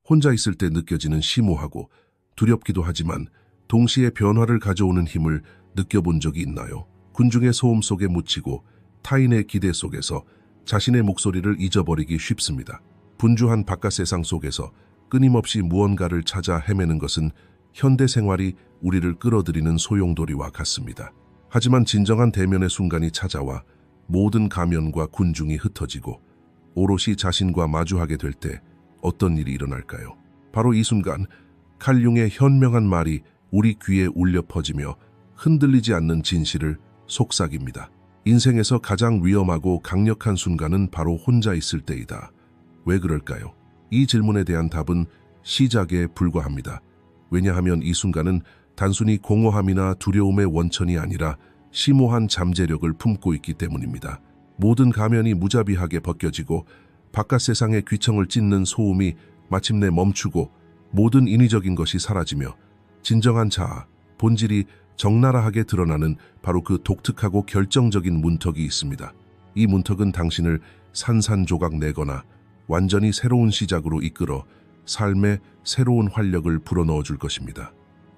혼자 있을 때 느껴지는 심오하고 두렵기도 하지만 동시에 변화를 가져오는 힘을 느껴본 적이 있나요? 군중의 소음 속에 묻히고 타인의 기대 속에서 자신의 목소리를 잊어버리기 쉽습니다. 분주한 바깥 세상 속에서 끊임없이 무언가를 찾아 헤매는 것은 현대 생활이 우리를 끌어들이는 소용돌이와 같습니다. 하지만 진정한 대면의 순간이 찾아와 모든 가면과 군중이 흩어지고 오롯이 자신과 마주하게 될 때 어떤 일이 일어날까요? 바로 이 순간 칼융의 현명한 말이 우리 귀에 울려 퍼지며 흔들리지 않는 진실을 속삭입니다. 인생에서 가장 위험하고 강력한 순간은 바로 혼자 있을 때이다. 왜 그럴까요? 이 질문에 대한 답은 시작에 불과합니다. 왜냐하면 이 순간은 단순히 공허함이나 두려움의 원천이 아니라 심오한 잠재력을 품고 있기 때문입니다. 모든 가면이 무자비하게 벗겨지고 바깥 세상의 귀청을 찢는 소음이 마침내 멈추고 모든 인위적인 것이 사라지며 진정한 자아, 본질이 적나라하게 드러나는 바로 그 독특하고 결정적인 문턱이 있습니다. 이 문턱은 당신을 산산조각 내거나 완전히 새로운 시작으로 이끌어 삶의 새로운 활력을 불어넣어 줄 것입니다.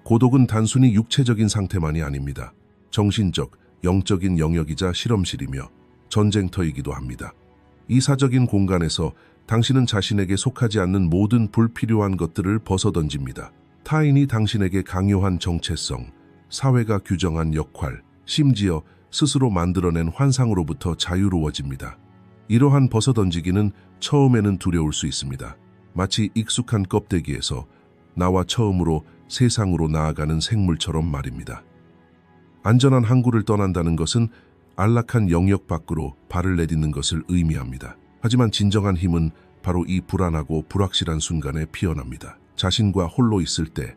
고독은 단순히 육체적인 상태만이 아닙니다. 정신적, 영적인 영역이자 실험실이며 전쟁터이기도 합니다. 이 사적인 공간에서 당신은 자신에게 속하지 않는 모든 불필요한 것들을 벗어던집니다. 타인이 당신에게 강요한 정체성, 사회가 규정한 역할, 심지어 스스로 만들어낸 환상으로부터 자유로워집니다. 이러한 벗어던지기는 처음에는 두려울 수 있습니다. 마치 익숙한 껍데기에서 나와 처음으로 세상으로 나아가는 생물처럼 말입니다. 안전한 항구를 떠난다는 것은 안락한 영역 밖으로 발을 내딛는 것을 의미합니다. 하지만 진정한 힘은 바로 이 불안하고 불확실한 순간에 피어납니다. 자신과 홀로 있을 때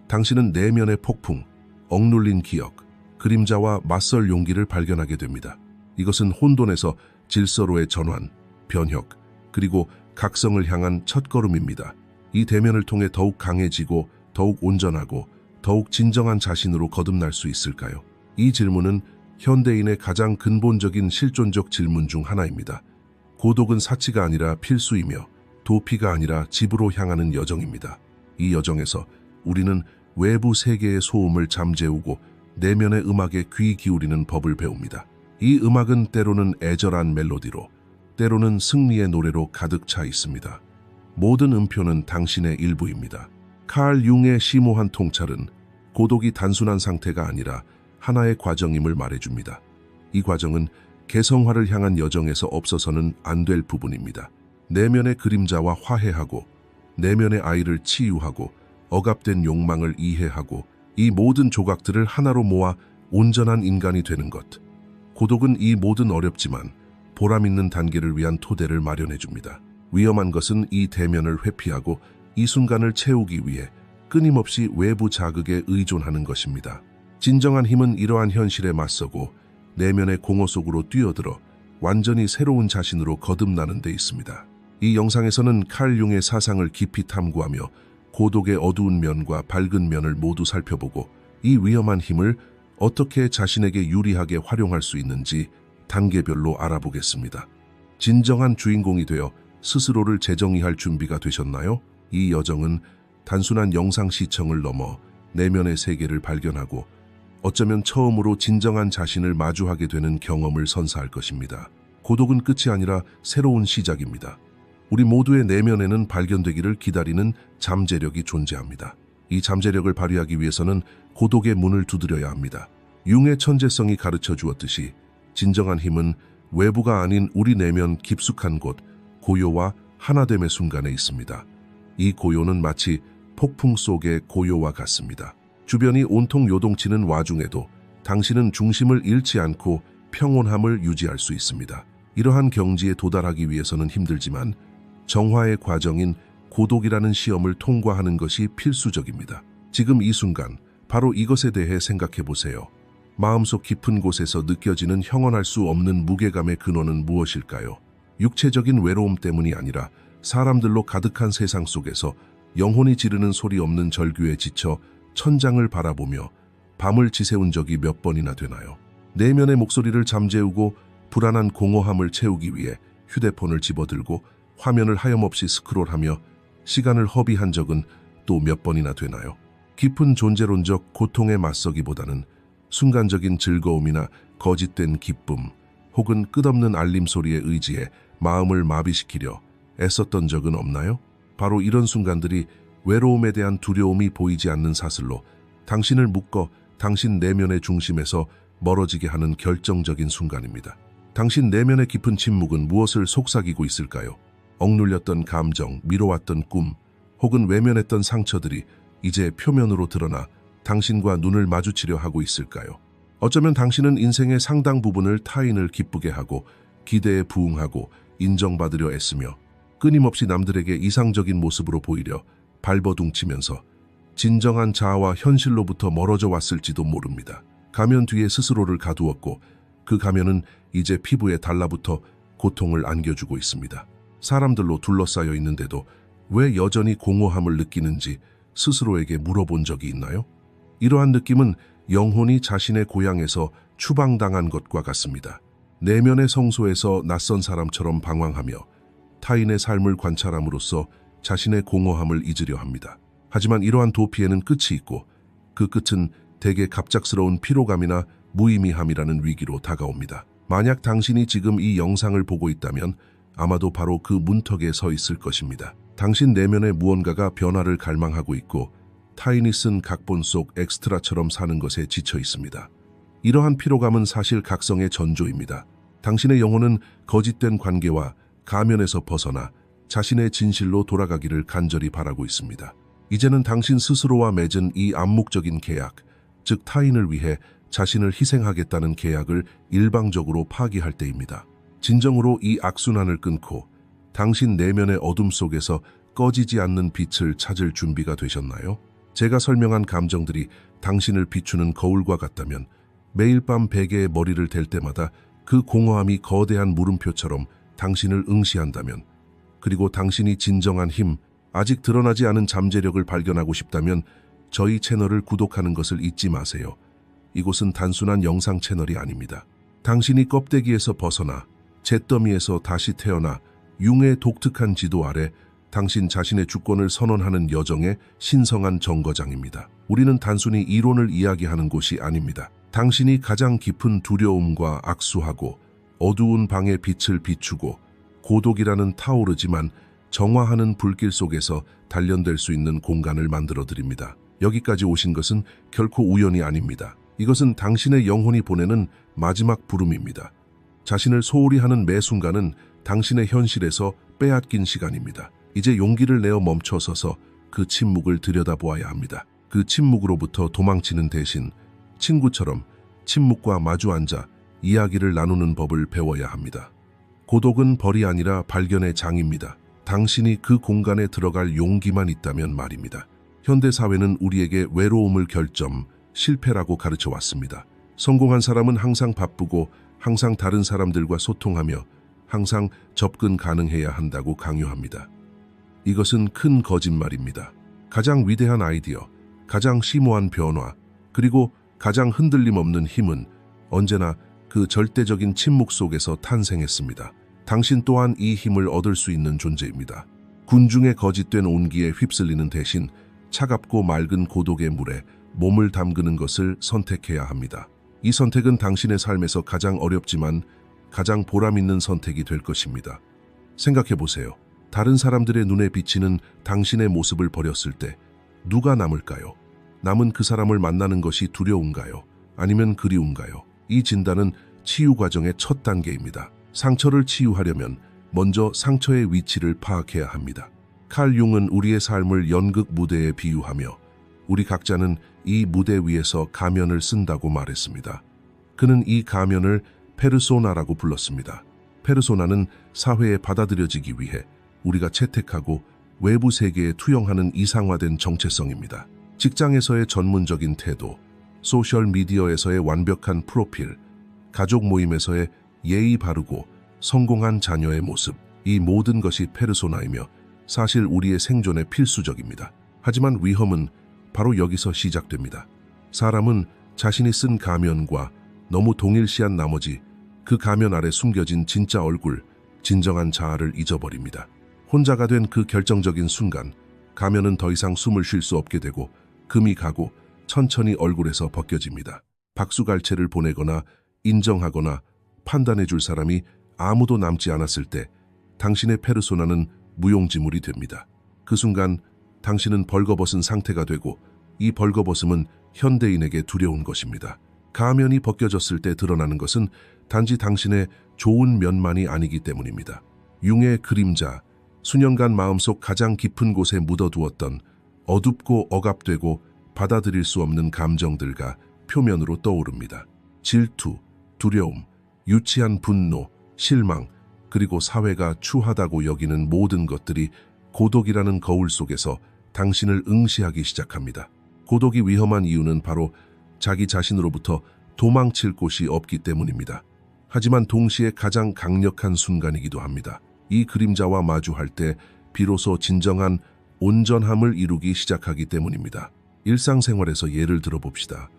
당신은 내면의 폭풍, 억눌린 기억, 그림자와 맞설 용기를 발견하게 됩니다. 이것은 혼돈에서 질서로의 전환, 변혁, 그리고 각성을 향한 첫걸음입니다. 이 대면을 통해 더욱 강해지고 더욱 온전하고 더욱 진정한 자신으로 거듭날 수 있을까요? 이 질문은 현대인의 가장 근본적인 실존적 질문 중 하나입니다. 고독은 사치가 아니라 필수이며 도피가 아니라 집으로 향하는 여정입니다. 이 여정에서 우리는 외부 세계의 소음을 잠재우고 내면의 음악에 귀 기울이는 법을 배웁니다. 이 음악은 때로는 애절한 멜로디로, 때로는 승리의 노래로 가득 차 있습니다. 모든 음표는 당신의 일부입니다. 칼 융의 심오한 통찰은 고독이 단순한 상태가 아니라 하나의 과정임을 말해줍니다. 이 과정은 개성화를 향한 여정에서 없어서는 안 될 부분입니다. 내면의 그림자와 화해하고 내면의 아이를 치유하고 억압된 욕망을 이해하고 이 모든 조각들을 하나로 모아 온전한 인간이 되는 것. 고독은 이 모든 어렵지만 보람 있는 단계를 위한 토대를 마련해줍니다. 위험한 것은 이 대면을 회피하고 이 순간을 채우기 위해 끊임없이 외부 자극에 의존하는 것입니다. 진정한 힘은 이러한 현실에 맞서고 내면의 공허 속으로 뛰어들어 완전히 새로운 자신으로 거듭나는 데 있습니다. 이 영상에서는 칼 융의 사상을 깊이 탐구하며 고독의 어두운 면과 밝은 면을 모두 살펴보고 이 위험한 힘을 어떻게 자신에게 유리하게 활용할 수 있는지 단계별로 알아보겠습니다. 진정한 주인공이 되어 스스로를 재정의할 준비가 되셨나요? 이 여정은 단순한 영상 시청을 넘어 내면의 세계를 발견하고 어쩌면 처음으로 진정한 자신을 마주하게 되는 경험을 선사할 것입니다. 고독은 끝이 아니라 새로운 시작입니다. 우리 모두의 내면에는 발견되기를 기다리는 잠재력이 존재합니다. 이 잠재력을 발휘하기 위해서는 고독의 문을 두드려야 합니다. 융의 천재성이 가르쳐 주었듯이 진정한 힘은 외부가 아닌 우리 내면 깊숙한 곳, 고요와 하나됨의 순간에 있습니다. 이 고요는 마치 폭풍 속의 고요와 같습니다. 주변이 온통 요동치는 와중에도 당신은 중심을 잃지 않고 평온함을 유지할 수 있습니다. 이러한 경지에 도달하기 위해서는 힘들지만 정화의 과정인 고독이라는 시험을 통과하는 것이 필수적입니다. 지금 이 순간 바로 이것에 대해 생각해 보세요. 마음속 깊은 곳에서 느껴지는 형언할 수 없는 무게감의 근원은 무엇일까요? 육체적인 외로움 때문이 아니라 사람들로 가득한 세상 속에서 영혼이 지르는 소리 없는 절규에 지쳐 천장을 바라보며 밤을 지새운 적이 몇 번이나 되나요? 내면의 목소리를 잠재우고 불안한 공허함을 채우기 위해 휴대폰을 집어들고 화면을 하염없이 스크롤하며 시간을 허비한 적은 또 몇 번이나 되나요? 깊은 존재론적 고통에 맞서기보다는 순간적인 즐거움이나 거짓된 기쁨 혹은 끝없는 알림소리에 의지해 마음을 마비시키려 애썼던 적은 없나요? 바로 이런 순간들이 외로움에 대한 두려움이 보이지 않는 사슬로 당신을 묶어 당신 내면의 중심에서 멀어지게 하는 결정적인 순간입니다. 당신 내면의 깊은 침묵은 무엇을 속삭이고 있을까요? 억눌렸던 감정, 미뤄왔던 꿈, 혹은 외면했던 상처들이 이제 표면으로 드러나 당신과 눈을 마주치려 하고 있을까요? 어쩌면 당신은 인생의 상당 부분을 타인을 기쁘게 하고 기대에 부응하고 인정받으려 애쓰며 끊임없이 남들에게 이상적인 모습으로 보이려 발버둥치면서 진정한 자아와 현실로부터 멀어져 왔을지도 모릅니다. 가면 뒤에 스스로를 가두었고 그 가면은 이제 피부에 달라붙어 고통을 안겨주고 있습니다. 사람들로 둘러싸여 있는데도 왜 여전히 공허함을 느끼는지 스스로에게 물어본 적이 있나요? 이러한 느낌은 영혼이 자신의 고향에서 추방당한 것과 같습니다. 내면의 성소에서 낯선 사람처럼 방황하며 타인의 삶을 관찰함으로써 자신의 공허함을 잊으려 합니다. 하지만 이러한 도피에는 끝이 있고 그 끝은 대개 갑작스러운 피로감이나 무의미함이라는 위기로 다가옵니다. 만약 당신이 지금 이 영상을 보고 있다면 아마도 바로 그 문턱에 서 있을 것입니다. 당신 내면의 무언가가 변화를 갈망하고 있고 타인이 쓴 각본 속 엑스트라처럼 사는 것에 지쳐 있습니다. 이러한 피로감은 사실 각성의 전조입니다. 당신의 영혼은 거짓된 관계와 가면에서 벗어나 자신의 진실로 돌아가기를 간절히 바라고 있습니다. 이제는 당신 스스로와 맺은 이 암묵적인 계약, 즉 타인을 위해 자신을 희생하겠다는 계약을 일방적으로 파기할 때입니다. 진정으로 이 악순환을 끊고 당신 내면의 어둠 속에서 꺼지지 않는 빛을 찾을 준비가 되셨나요? 제가 설명한 감정들이 당신을 비추는 거울과 같다면 매일 밤 베개에 머리를 댈 때마다 그 공허함이 거대한 물음표처럼 당신을 응시한다면, 그리고 당신이 진정한 힘, 아직 드러나지 않은 잠재력을 발견하고 싶다면 저희 채널을 구독하는 것을 잊지 마세요. 이곳은 단순한 영상 채널이 아닙니다. 당신이 껍데기에서 벗어나 잿더미에서 다시 태어나 융의 독특한 지도 아래 당신 자신의 주권을 선언하는 여정의 신성한 정거장입니다. 우리는 단순히 이론을 이야기하는 곳이 아닙니다. 당신이 가장 깊은 두려움과 악수하고 어두운 방의 빛을 비추고 고독이라는 타오르지만 정화하는 불길 속에서 단련될 수 있는 공간을 만들어 드립니다. 여기까지 오신 것은 결코 우연이 아닙니다. 이것은 당신의 영혼이 보내는 마지막 부름입니다. 자신을 소홀히 하는 매 순간은 당신의 현실에서 빼앗긴 시간입니다. 이제 용기를 내어 멈춰서서 그 침묵을 들여다보아야 합니다. 그 침묵으로부터 도망치는 대신 친구처럼 침묵과 마주 앉아 이야기를 나누는 법을 배워야 합니다. 고독은 벌이 아니라 발견의 장입니다. 당신이 그 공간에 들어갈 용기만 있다면 말입니다. 현대사회는 우리에게 외로움을 결점, 실패라고 가르쳐 왔습니다. 성공한 사람은 항상 바쁘고 항상 다른 사람들과 소통하며 항상 접근 가능해야 한다고 강요합니다. 이것은 큰 거짓말입니다. 가장 위대한 아이디어, 가장 심오한 변화, 그리고 가장 흔들림 없는 힘은 언제나 그 절대적인 침묵 속에서 탄생했습니다. 당신 또한 이 힘을 얻을 수 있는 존재입니다. 군중의 거짓된 온기에 휩쓸리는 대신 차갑고 맑은 고독의 물에 몸을 담그는 것을 선택해야 합니다. 이 선택은 당신의 삶에서 가장 어렵지만 가장 보람 있는 선택이 될 것입니다. 생각해 보세요. 다른 사람들의 눈에 비치는 당신의 모습을 버렸을 때 누가 남을까요? 남은 그 사람을 만나는 것이 두려운가요? 아니면 그리운가요? 이 진단은 치유 과정의 첫 단계입니다. 상처를 치유하려면 먼저 상처의 위치를 파악해야 합니다. 칼 융은 우리의 삶을 연극 무대에 비유하며 우리 각자는 이 무대 위에서 가면을 쓴다고 말했습니다. 그는 이 가면을 페르소나라고 불렀습니다. 페르소나는 사회에 받아들여지기 위해 우리가 채택하고 외부 세계에 투영하는 이상화된 정체성입니다. 직장에서의 전문적인 태도, 소셜미디어에서의 완벽한 프로필, 가족 모임에서의 예의 바르고 성공한 자녀의 모습, 이 모든 것이 페르소나이며 사실 우리의 생존에 필수적입니다. 하지만 위험은 바로 여기서 시작됩니다. 사람은 자신이 쓴 가면과 너무 동일시한 나머지 그 가면 아래 숨겨진 진짜 얼굴, 진정한 자아를 잊어버립니다. 혼자가 된 그 결정적인 순간, 가면은 더 이상 숨을 쉴 수 없게 되고 금이 가고 천천히 얼굴에서 벗겨집니다. 박수갈채를 보내거나 인정하거나 판단해 줄 사람이 아무도 남지 않았을 때 당신의 페르소나는 무용지물이 됩니다. 그 순간 당신은 벌거벗은 상태가 되고 이 벌거벗음은 현대인에게 두려운 것입니다. 가면이 벗겨졌을 때 드러나는 것은 단지 당신의 좋은 면만이 아니기 때문입니다. 융의 그림자, 수년간 마음속 가장 깊은 곳에 묻어두었던 어둡고 억압되고 받아들일 수 없는 감정들과 표면으로 떠오릅니다. 질투, 두려움, 유치한 분노, 실망, 그리고 사회가 추하다고 여기는 모든 것들이 고독이라는 거울 속에서 당신을 응시하기 시작합니다. 고독이 위험한 이유는 바로 자기 자신으로부터 도망칠 곳이 없기 때문입니다. 하지만 동시에 가장 강력한 순간이기도 합니다. 이 그림자와 마주할 때 비로소 진정한 온전함을 이루기 시작하기 때문입니다. 일상생활에서 예를 들어봅시다.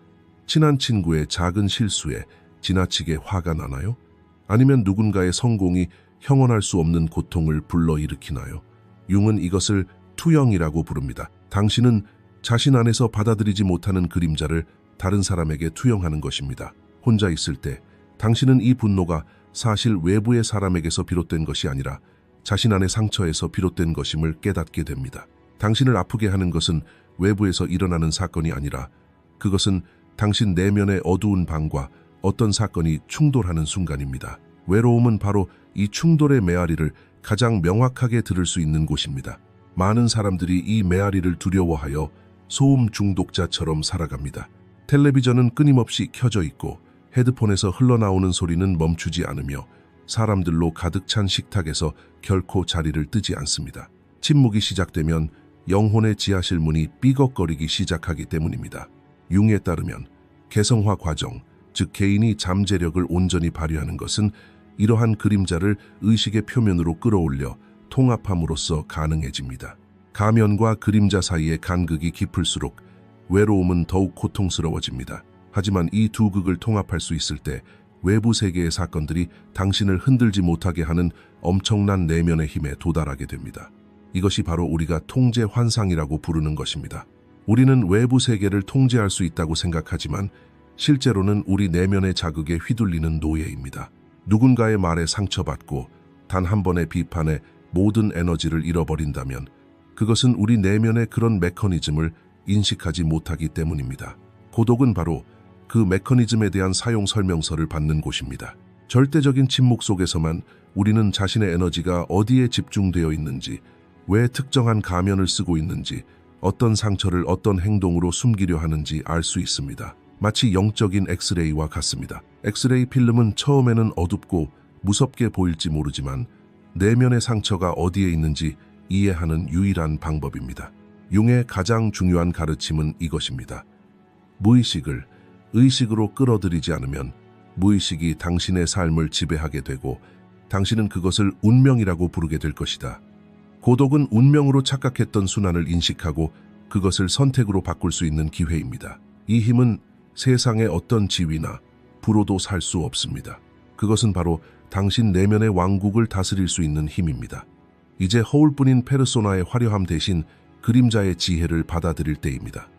친한 친구의 작은 실수에 지나치게 화가 나나요? 아니면 누군가의 성공이 형언할 수 없는 고통을 불러일으키나요? 융은 이것을 투영이라고 부릅니다. 당신은 자신 안에서 받아들이지 못하는 그림자를 다른 사람에게 투영하는 것입니다. 혼자 있을 때 당신은 이 분노가 사실 외부의 사람에게서 비롯된 것이 아니라 자신 안의 상처에서 비롯된 것임을 깨닫게 됩니다. 당신을 아프게 하는 것은 외부에서 일어나는 사건이 아니라 그것은 당신 내면의 어두운 방과 어떤 사건이 충돌하는 순간입니다. 외로움은 바로 이 충돌의 메아리를 가장 명확하게 들을 수 있는 곳입니다. 많은 사람들이 이 메아리를 두려워하여 소음 중독자처럼 살아갑니다. 텔레비전은 끊임없이 켜져 있고 헤드폰에서 흘러나오는 소리는 멈추지 않으며 사람들로 가득 찬 식탁에서 결코 자리를 뜨지 않습니다. 침묵이 시작되면 영혼의 지하실 문이 삐걱거리기 시작하기 때문입니다. 융에 따르면 개성화 과정, 즉 개인이 잠재력을 온전히 발휘하는 것은 이러한 그림자를 의식의 표면으로 끌어올려 통합함으로써 가능해집니다. 가면과 그림자 사이의 간극이 깊을수록 외로움은 더욱 고통스러워집니다. 하지만 이 두 극을 통합할 수 있을 때 외부 세계의 사건들이 당신을 흔들지 못하게 하는 엄청난 내면의 힘에 도달하게 됩니다. 이것이 바로 우리가 통제 환상이라고 부르는 것입니다. 우리는 외부 세계를 통제할 수 있다고 생각하지만 실제로는 우리 내면의 자극에 휘둘리는 노예입니다. 누군가의 말에 상처받고 단 한 번의 비판에 모든 에너지를 잃어버린다면 그것은 우리 내면의 그런 메커니즘을 인식하지 못하기 때문입니다. 고독은 바로 그 메커니즘에 대한 사용 설명서를 받는 곳입니다. 절대적인 침묵 속에서만 우리는 자신의 에너지가 어디에 집중되어 있는지, 왜 특정한 가면을 쓰고 있는지, 어떤 상처를 어떤 행동으로 숨기려 하는지 알 수 있습니다. 마치 영적인 엑스레이와 같습니다. 엑스레이 필름은 처음에는 어둡고 무섭게 보일지 모르지만 내면의 상처가 어디에 있는지 이해하는 유일한 방법입니다. 융의 가장 중요한 가르침은 이것입니다. 무의식을 의식으로 끌어들이지 않으면 무의식이 당신의 삶을 지배하게 되고 당신은 그것을 운명이라고 부르게 될 것이다. 고독은 운명으로 착각했던 순환을 인식하고 그것을 선택으로 바꿀 수 있는 기회입니다. 이 힘은 세상의 어떤 지위나 부로도 살 수 없습니다. 그것은 바로 당신 내면의 왕국을 다스릴 수 있는 힘입니다. 이제 허울뿐인 페르소나의 화려함 대신 그림자의 지혜를 받아들일 때입니다.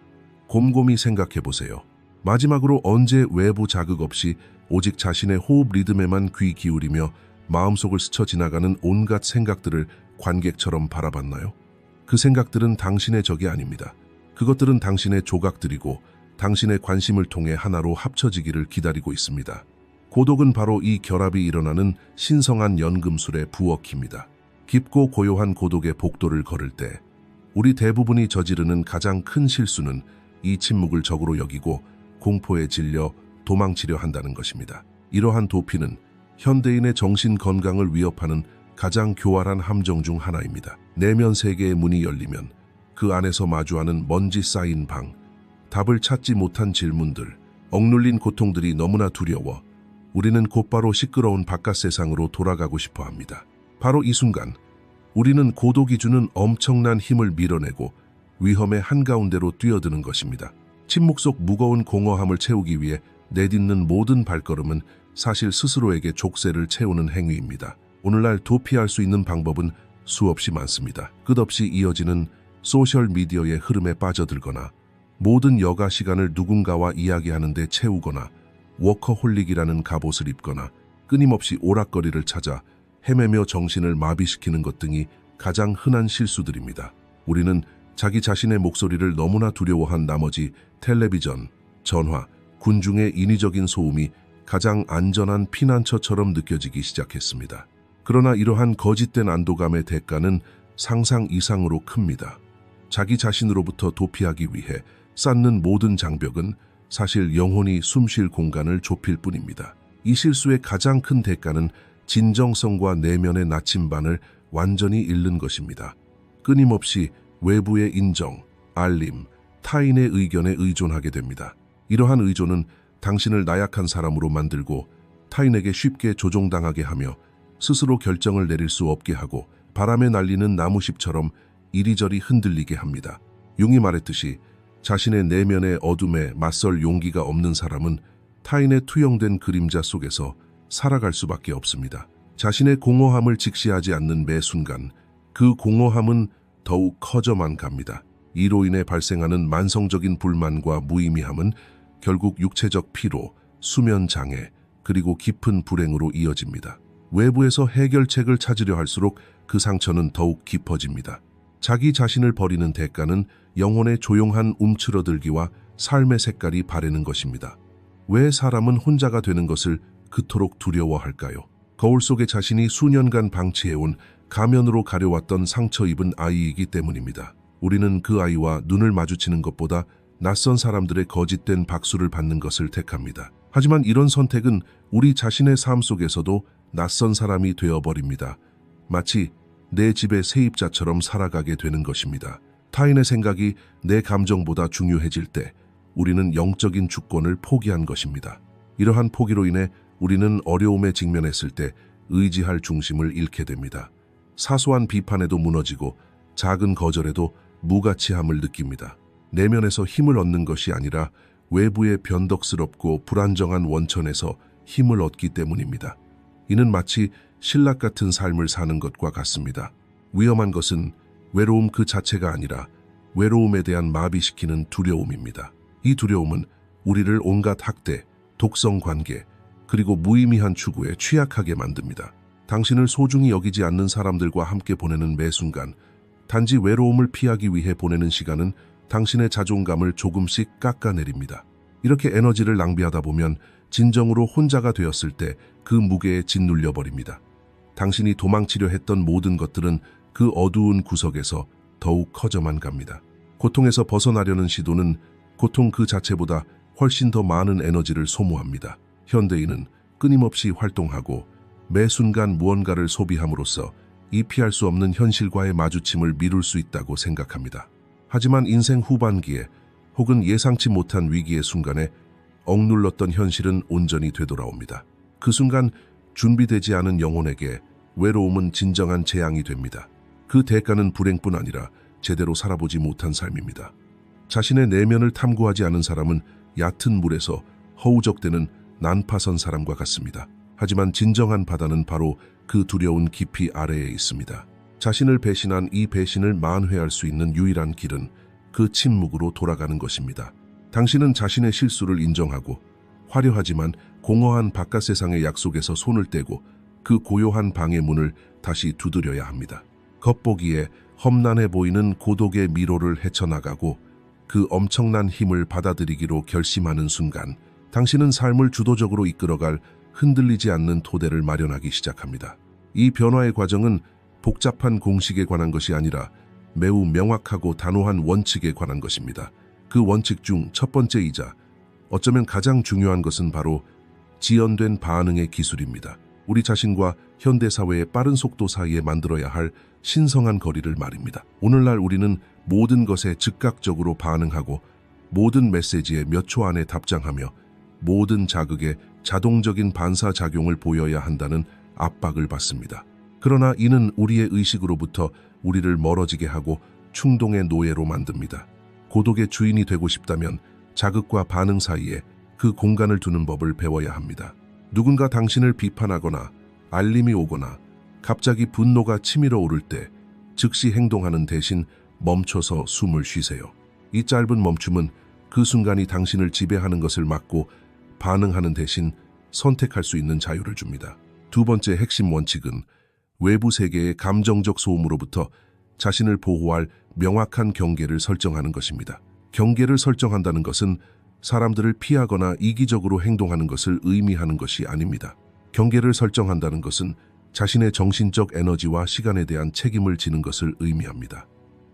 곰곰이 생각해 보세요. 마지막으로 언제 외부 자극 없이 오직 자신의 호흡 리듬에만 귀 기울이며 마음속을 스쳐 지나가는 온갖 생각들을 관객처럼 바라봤나요? 그 생각들은 당신의 적이 아닙니다. 그것들은 당신의 조각들이고 당신의 관심을 통해 하나로 합쳐지기를 기다리고 있습니다. 고독은 바로 이 결합이 일어나는 신성한 연금술의 부엌입니다. 깊고 고요한 고독의 복도를 걸을 때 우리 대부분이 저지르는 가장 큰 실수는 이 침묵을 적으로 여기고 공포에 질려 도망치려 한다는 것입니다. 이러한 도피는 현대인의 정신 건강을 위협하는 가장 교활한 함정 중 하나입니다. 내면 세계의 문이 열리면 그 안에서 마주하는 먼지 쌓인 방, 답을 찾지 못한 질문들, 억눌린 고통들이 너무나 두려워 우리는 곧바로 시끄러운 바깥 세상으로 돌아가고 싶어 합니다. 바로 이 순간 우리는 고독이 주는 엄청난 힘을 밀어내고 위험의 한가운데로 뛰어드는 것입니다. 침묵 속 무거운 공허함을 채우기 위해 내딛는 모든 발걸음은 사실 스스로에게 족쇄를 채우는 행위입니다. 오늘날 도피할 수 있는 방법은 수없이 많습니다. 끝없이 이어지는 소셜미디어의 흐름에 빠져들거나 모든 여가 시간을 누군가와 이야기하는 데 채우거나 워커홀릭이라는 갑옷을 입거나 끊임없이 오락거리를 찾아 헤매며 정신을 마비시키는 것 등이 가장 흔한 실수들입니다. 우리는 자기 자신의 목소리를 너무나 두려워한 나머지 텔레비전, 전화, 군중의 인위적인 소음이 가장 안전한 피난처처럼 느껴지기 시작했습니다. 그러나 이러한 거짓된 안도감의 대가는 상상 이상으로 큽니다. 자기 자신으로부터 도피하기 위해 쌓는 모든 장벽은 사실 영혼이 숨쉴 공간을 좁힐 뿐입니다. 이 실수의 가장 큰 대가는 진정성과 내면의 나침반을 완전히 잃는 것입니다. 끊임없이 외부의 인정, 알림, 타인의 의견에 의존하게 됩니다. 이러한 의존은 당신을 나약한 사람으로 만들고 타인에게 쉽게 조종당하게 하며 스스로 결정을 내릴 수 없게 하고 바람에 날리는 나무잎처럼 이리저리 흔들리게 합니다. 융이 말했듯이 자신의 내면의 어둠에 맞설 용기가 없는 사람은 타인의 투영된 그림자 속에서 살아갈 수밖에 없습니다. 자신의 공허함을 직시하지 않는 매 순간 그 공허함은 더욱 커져만 갑니다. 이로 인해 발생하는 만성적인 불만과 무의미함은 결국 육체적 피로, 수면 장애, 그리고 깊은 불행으로 이어집니다. 외부에서 해결책을 찾으려 할수록 그 상처는 더욱 깊어집니다. 자기 자신을 버리는 대가는 영혼의 조용한 움츠러들기와 삶의 색깔이 바래는 것입니다. 왜 사람은 혼자가 되는 것을 그토록 두려워할까요? 거울 속에 자신이 수년간 방치해온 가면으로 가려왔던 상처 입은 아이이기 때문입니다. 우리는 그 아이와 눈을 마주치는 것보다 낯선 사람들의 거짓된 박수를 받는 것을 택합니다. 하지만 이런 선택은 우리 자신의 삶 속에서도 낯선 사람이 되어버립니다. 마치 내 집의 세입자처럼 살아가게 되는 것입니다. 타인의 생각이 내 감정보다 중요해질 때 우리는 영적인 주권을 포기한 것입니다. 이러한 포기로 인해 우리는 어려움에 직면했을 때 의지할 중심을 잃게 됩니다. 사소한 비판에도 무너지고 작은 거절에도 무가치함을 느낍니다. 내면에서 힘을 얻는 것이 아니라 외부의 변덕스럽고 불안정한 원천에서 힘을 얻기 때문입니다. 이는 마치 신락 같은 삶을 사는 것과 같습니다. 위험한 것은 외로움 그 자체가 아니라 외로움에 대한 마비시키는 두려움입니다. 이 두려움은 우리를 온갖 학대, 독성 관계, 그리고 무의미한 추구에 취약하게 만듭니다. 당신을 소중히 여기지 않는 사람들과 함께 보내는 매 순간, 단지 외로움을 피하기 위해 보내는 시간은 당신의 자존감을 조금씩 깎아내립니다. 이렇게 에너지를 낭비하다 보면 진정으로 혼자가 되었을 때 그 무게에 짓눌려 버립니다. 당신이 도망치려 했던 모든 것들은 그 어두운 구석에서 더욱 커져만 갑니다. 고통에서 벗어나려는 시도는 고통 그 자체보다 훨씬 더 많은 에너지를 소모합니다. 현대인은 끊임없이 활동하고 매 순간 무언가를 소비함으로써 이 피할 수 없는 현실과의 마주침을 미룰 수 있다고 생각합니다. 하지만 인생 후반기에 혹은 예상치 못한 위기의 순간에 억눌렀던 현실은 온전히 되돌아옵니다. 그 순간 준비되지 않은 영혼에게 외로움은 진정한 재앙이 됩니다. 그 대가는 불행뿐 아니라 제대로 살아보지 못한 삶입니다. 자신의 내면을 탐구하지 않은 사람은 얕은 물에서 허우적대는 난파선 사람과 같습니다. 하지만 진정한 바다는 바로 그 두려운 깊이 아래에 있습니다. 자신을 배신한 이 배신을 만회할 수 있는 유일한 길은 그 침묵으로 돌아가는 것입니다. 당신은 자신의 실수를 인정하고 화려하지만 공허한 바깥 세상의 약속에서 손을 떼고 그 고요한 방의 문을 다시 두드려야 합니다. 겉보기에 험난해 보이는 고독의 미로를 헤쳐나가고 그 엄청난 힘을 받아들이기로 결심하는 순간 당신은 삶을 주도적으로 이끌어갈 흔들리지 않는 토대를 마련하기 시작합니다. 이 변화의 과정은 복잡한 공식에 관한 것이 아니라 매우 명확하고 단호한 원칙에 관한 것입니다. 그 원칙 중 첫 번째이자 어쩌면 가장 중요한 것은 바로 지연된 반응의 기술입니다. 우리 자신과 현대사회의 빠른 속도 사이에 만들어야 할 신성한 거리를 말입니다. 오늘날 우리는 모든 것에 즉각적으로 반응하고 모든 메시지에 몇 초 안에 답장하며 모든 자극에 자동적인 반사작용을 보여야 한다는 압박을 받습니다. 그러나 이는 우리의 의식으로부터 우리를 멀어지게 하고 충동의 노예로 만듭니다. 고독의 주인이 되고 싶다면 자극과 반응 사이에 그 공간을 두는 법을 배워야 합니다. 누군가 당신을 비판하거나 알림이 오거나 갑자기 분노가 치밀어 오를 때 즉시 행동하는 대신 멈춰서 숨을 쉬세요. 이 짧은 멈춤은 그 순간이 당신을 지배하는 것을 막고 반응하는 대신 선택할 수 있는 자유를 줍니다. 두 번째 핵심 원칙은 외부 세계의 감정적 소음으로부터 자신을 보호할 명확한 경계를 설정하는 것입니다. 경계를 설정한다는 것은 사람들을 피하거나 이기적으로 행동하는 것을 의미하는 것이 아닙니다. 경계를 설정한다는 것은 자신의 정신적 에너지와 시간에 대한 책임을 지는 것을 의미합니다.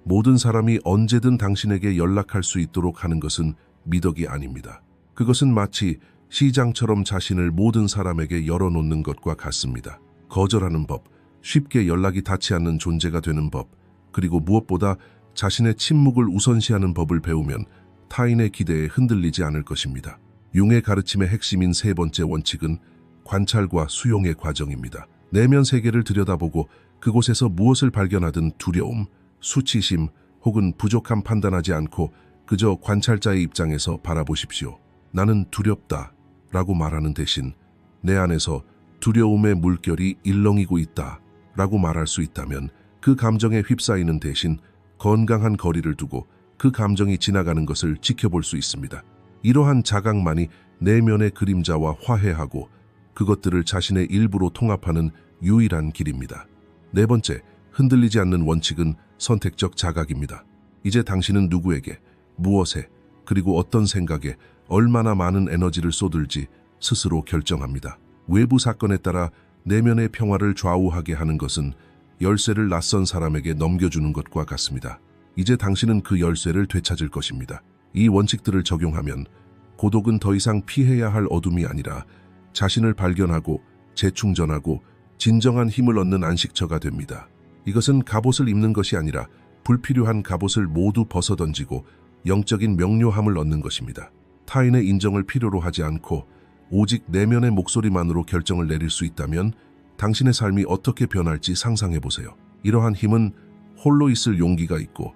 모든 사람이 언제든 당신에게 연락할 수 있도록 하는 것은 미덕이 아닙니다. 그것은 마치 시장처럼 자신을 모든 사람에게 열어놓는 것과 같습니다. 거절하는 법, 쉽게 연락이 닿지 않는 존재가 되는 법, 그리고 무엇보다 자신의 침묵을 우선시하는 법을 배우면 타인의 기대에 흔들리지 않을 것입니다. 융의 가르침의 핵심인 세 번째 원칙은 관찰과 수용의 과정입니다. 내면 세계를 들여다보고 그곳에서 무엇을 발견하든 두려움, 수치심 혹은 부족함 판단하지 않고 그저 관찰자의 입장에서 바라보십시오. 나는 두렵다 라고 말하는 대신 내 안에서 두려움의 물결이 일렁이고 있다 라고 말할 수 있다면 그 감정에 휩싸이는 대신 건강한 거리를 두고 그 감정이 지나가는 것을 지켜볼 수 있습니다. 이러한 자각만이 내면의 그림자와 화해하고 그것들을 자신의 일부로 통합하는 유일한 길입니다. 네 번째, 흔들리지 않는 원칙은 선택적 자각입니다. 이제 당신은 누구에게, 무엇에, 그리고 어떤 생각에 얼마나 많은 에너지를 쏟을지 스스로 결정합니다. 외부 사건에 따라 내면의 평화를 좌우하게 하는 것은 열쇠를 낯선 사람에게 넘겨주는 것과 같습니다. 이제 당신은 그 열쇠를 되찾을 것입니다. 이 원칙들을 적용하면 고독은 더 이상 피해야 할 어둠이 아니라 자신을 발견하고 재충전하고 진정한 힘을 얻는 안식처가 됩니다. 이것은 갑옷을 입는 것이 아니라 불필요한 갑옷을 모두 벗어던지고 영적인 명료함을 얻는 것입니다. 타인의 인정을 필요로 하지 않고 오직 내면의 목소리만으로 결정을 내릴 수 있다면 당신의 삶이 어떻게 변할지 상상해 보세요. 이러한 힘은 홀로 있을 용기가 있고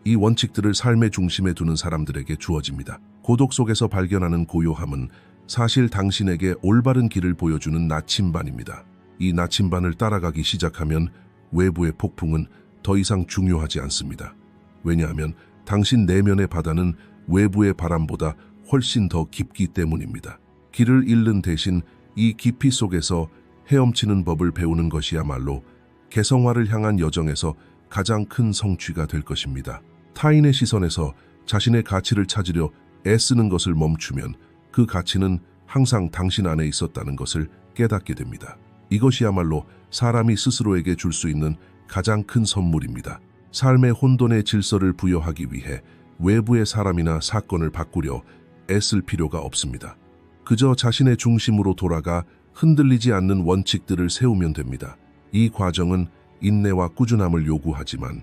이 원칙들을 삶의 중심에 두는 사람들에게 주어집니다. 고독 속에서 발견하는 고요함은 사실 당신에게 올바른 길을 보여주는 나침반입니다. 이 나침반을 따라가기 시작하면 외부의 폭풍은 더 이상 중요하지 않습니다. 왜냐하면 당신 내면의 바다는 외부의 바람보다 훨씬 더 깊기 때문입니다. 길을 잃는 대신 이 깊이 속에서 헤엄치는 법을 배우는 것이야말로 개성화를 향한 여정에서 가장 큰 성취가 될 것입니다. 타인의 시선에서 자신의 가치를 찾으려 애쓰는 것을 멈추면 그 가치는 항상 당신 안에 있었다는 것을 깨닫게 됩니다. 이것이야말로 사람이 스스로에게 줄 수 있는 가장 큰 선물입니다. 삶의 혼돈의 질서를 부여하기 위해 외부의 사람이나 사건을 바꾸려 애쓸 필요가 없습니다. 그저 자신의 중심으로 돌아가 흔들리지 않는 원칙들을 세우면 됩니다. 이 과정은 인내와 꾸준함을 요구하지만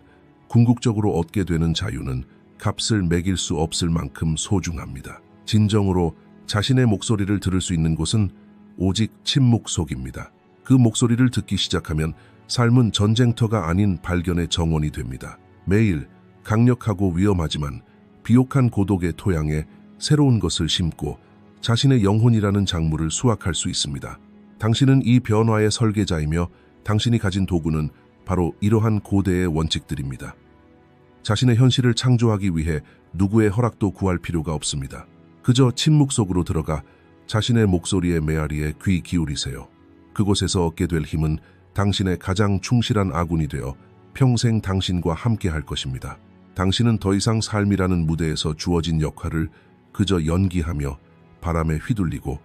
궁극적으로 얻게 되는 자유는 값을 매길 수 없을 만큼 소중합니다. 진정으로 자신의 목소리를 들을 수 있는 곳은 오직 침묵 속입니다. 그 목소리를 듣기 시작하면 삶은 전쟁터가 아닌 발견의 정원이 됩니다. 매일 강력하고 위험하지만 비옥한 고독의 토양에 새로운 것을 심고 자신의 영혼이라는 작물을 수확할 수 있습니다. 당신은 이 변화의 설계자이며 당신이 가진 도구는 바로 이러한 고대의 원칙들입니다. 자신의 현실을 창조하기 위해 누구의 허락도 구할 필요가 없습니다. 그저 침묵 속으로 들어가 자신의 목소리의 메아리에 귀 기울이세요. 그곳에서 얻게 될 힘은 당신의 가장 충실한 아군이 되어 평생 당신과 함께 할 것입니다. 당신은 더 이상 삶이라는 무대에서 주어진 역할을 그저 연기하며 바람에 휘둘리고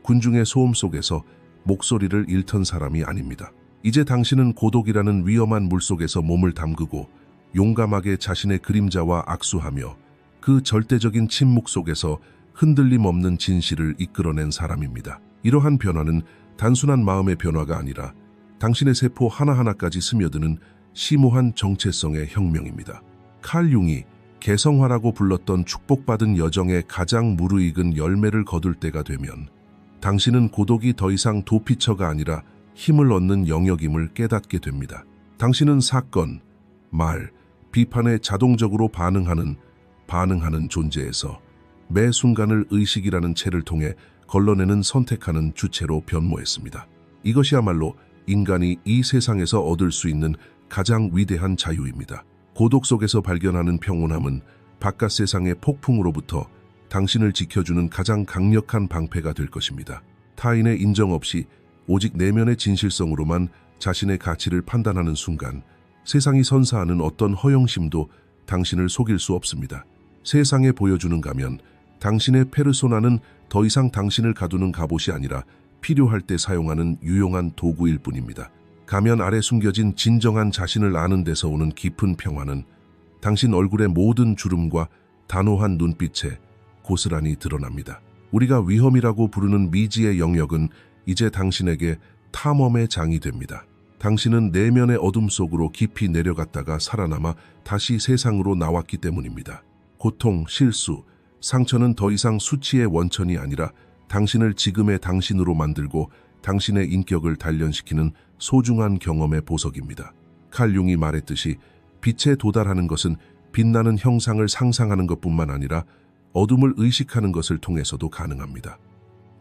군중의 소음 속에서 목소리를 잃던 사람이 아닙니다. 이제 당신은 고독이라는 위험한 물속에서 몸을 담그고 용감하게 자신의 그림자와 악수하며 그 절대적인 침묵 속에서 흔들림 없는 진실을 이끌어낸 사람입니다. 이러한 변화는 단순한 마음의 변화가 아니라 당신의 세포 하나하나까지 스며드는 심오한 정체성의 혁명입니다. 칼 융이 개성화라고 불렀던 축복받은 여정의 가장 무르익은 열매를 거둘 때가 되면 당신은 고독이 더 이상 도피처가 아니라 힘을 얻는 영역임을 깨닫게 됩니다. 당신은 사건, 말, 비판에 자동적으로 반응하는 존재에서 매 순간을 의식이라는 채를 통해 걸러내는 선택하는 주체로 변모했습니다. 이것이야말로 인간이 이 세상에서 얻을 수 있는 가장 위대한 자유입니다. 고독 속에서 발견하는 평온함은 바깥 세상의 폭풍으로부터 당신을 지켜주는 가장 강력한 방패가 될 것입니다. 타인의 인정 없이 오직 내면의 진실성으로만 자신의 가치를 판단하는 순간 세상이 선사하는 어떤 허영심도 당신을 속일 수 없습니다. 세상에 보여주는 가면, 당신의 페르소나는 더 이상 당신을 가두는 갑옷이 아니라 필요할 때 사용하는 유용한 도구일 뿐입니다. 가면 아래 숨겨진 진정한 자신을 아는 데서 오는 깊은 평화는 당신 얼굴의 모든 주름과 단호한 눈빛에 고스란히 드러납니다. 우리가 위험이라고 부르는 미지의 영역은 이제 당신에게 탐험의 장이 됩니다. 당신은 내면의 어둠 속으로 깊이 내려갔다가 살아남아 다시 세상으로 나왔기 때문입니다. 고통, 실수, 상처는 더 이상 수치의 원천이 아니라 당신을 지금의 당신으로 만들고 당신의 인격을 단련시키는 소중한 경험의 보석입니다. 칼 융이 말했듯이 빛에 도달하는 것은 빛나는 형상을 상상하는 것뿐만 아니라 어둠을 의식하는 것을 통해서도 가능합니다.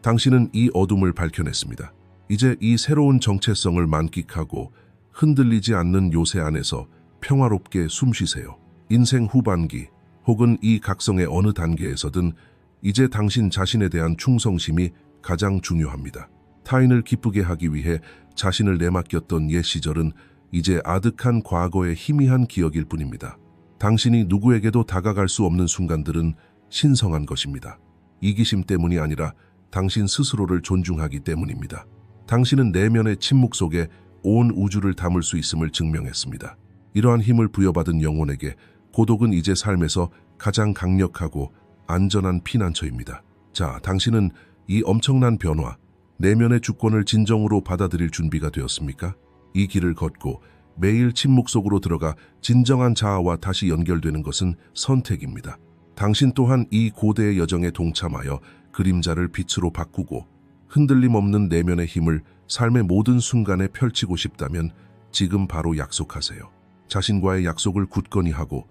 당신은 이 어둠을 밝혀냈습니다. 이제 이 새로운 정체성을 만끽하고 흔들리지 않는 요새 안에서 평화롭게 숨쉬세요. 인생 후반기 혹은 이 각성의 어느 단계에서든 이제 당신 자신에 대한 충성심이 가장 중요합니다. 타인을 기쁘게 하기 위해 자신을 내맡겼던 옛 시절은 이제 아득한 과거의 희미한 기억일 뿐입니다. 당신이 누구에게도 다가갈 수 없는 순간들은 신성한 것입니다. 이기심 때문이 아니라 당신 스스로를 존중하기 때문입니다. 당신은 내면의 침묵 속에 온 우주를 담을 수 있음을 증명했습니다. 이러한 힘을 부여받은 영혼에게 고독은 이제 삶에서 가장 강력하고 안전한 피난처입니다. 자, 당신은 이 엄청난 변화, 내면의 주권을 진정으로 받아들일 준비가 되었습니까? 이 길을 걷고 매일 침묵 속으로 들어가 진정한 자아와 다시 연결되는 것은 선택입니다. 당신 또한 이 고대의 여정에 동참하여 그림자를 빛으로 바꾸고 흔들림 없는 내면의 힘을 삶의 모든 순간에 펼치고 싶다면 지금 바로 약속하세요. 자신과의 약속을 굳건히 하고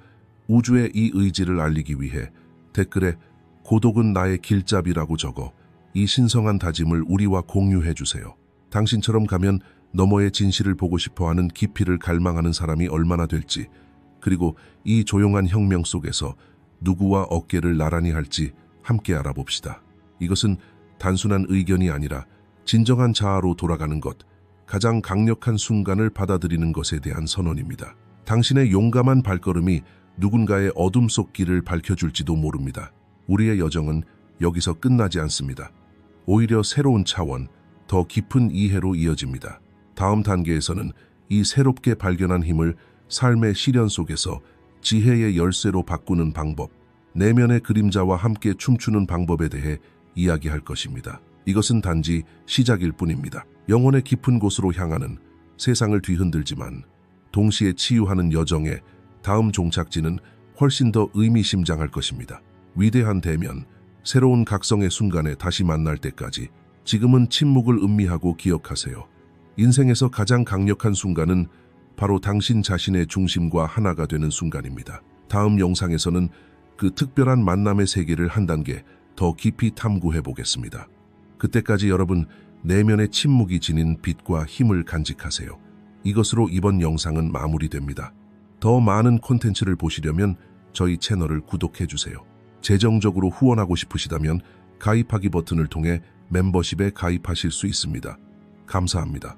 우주에 이 의지를 알리기 위해 댓글에 고독은 나의 길잡이라고 적어 이 신성한 다짐을 우리와 공유해 주세요. 당신처럼 가면 너머의 진실을 보고 싶어하는 깊이를 갈망하는 사람이 얼마나 될지, 그리고 이 조용한 혁명 속에서 누구와 어깨를 나란히 할지 함께 알아봅시다. 이것은 단순한 의견이 아니라 진정한 자아로 돌아가는 것, 가장 강력한 순간을 받아들이는 것에 대한 선언입니다. 당신의 용감한 발걸음이 누군가의 어둠 속 길을 밝혀줄지도 모릅니다. 우리의 여정은 여기서 끝나지 않습니다. 오히려 새로운 차원, 더 깊은 이해로 이어집니다. 다음 단계에서는 이 새롭게 발견한 힘을 삶의 시련 속에서 지혜의 열쇠로 바꾸는 방법, 내면의 그림자와 함께 춤추는 방법에 대해 이야기할 것입니다. 이것은 단지 시작일 뿐입니다. 영혼의 깊은 곳으로 향하는 세상을 뒤흔들지만 동시에 치유하는 여정의 다음 종착지는 훨씬 더 의미심장할 것입니다. 위대한 대면, 새로운 각성의 순간에 다시 만날 때까지 지금은 침묵을 음미하고 기억하세요. 인생에서 가장 강력한 순간은 바로 당신 자신의 중심과 하나가 되는 순간입니다. 다음 영상에서는 그 특별한 만남의 세계를 한 단계 더 깊이 탐구해 보겠습니다. 그때까지 여러분, 내면의 침묵이 지닌 빛과 힘을 간직하세요. 이것으로 이번 영상은 마무리됩니다. 더 많은 콘텐츠를 보시려면 저희 채널을 구독해 주세요. 재정적으로 후원하고 싶으시다면 가입하기 버튼을 통해 멤버십에 가입하실 수 있습니다. 감사합니다.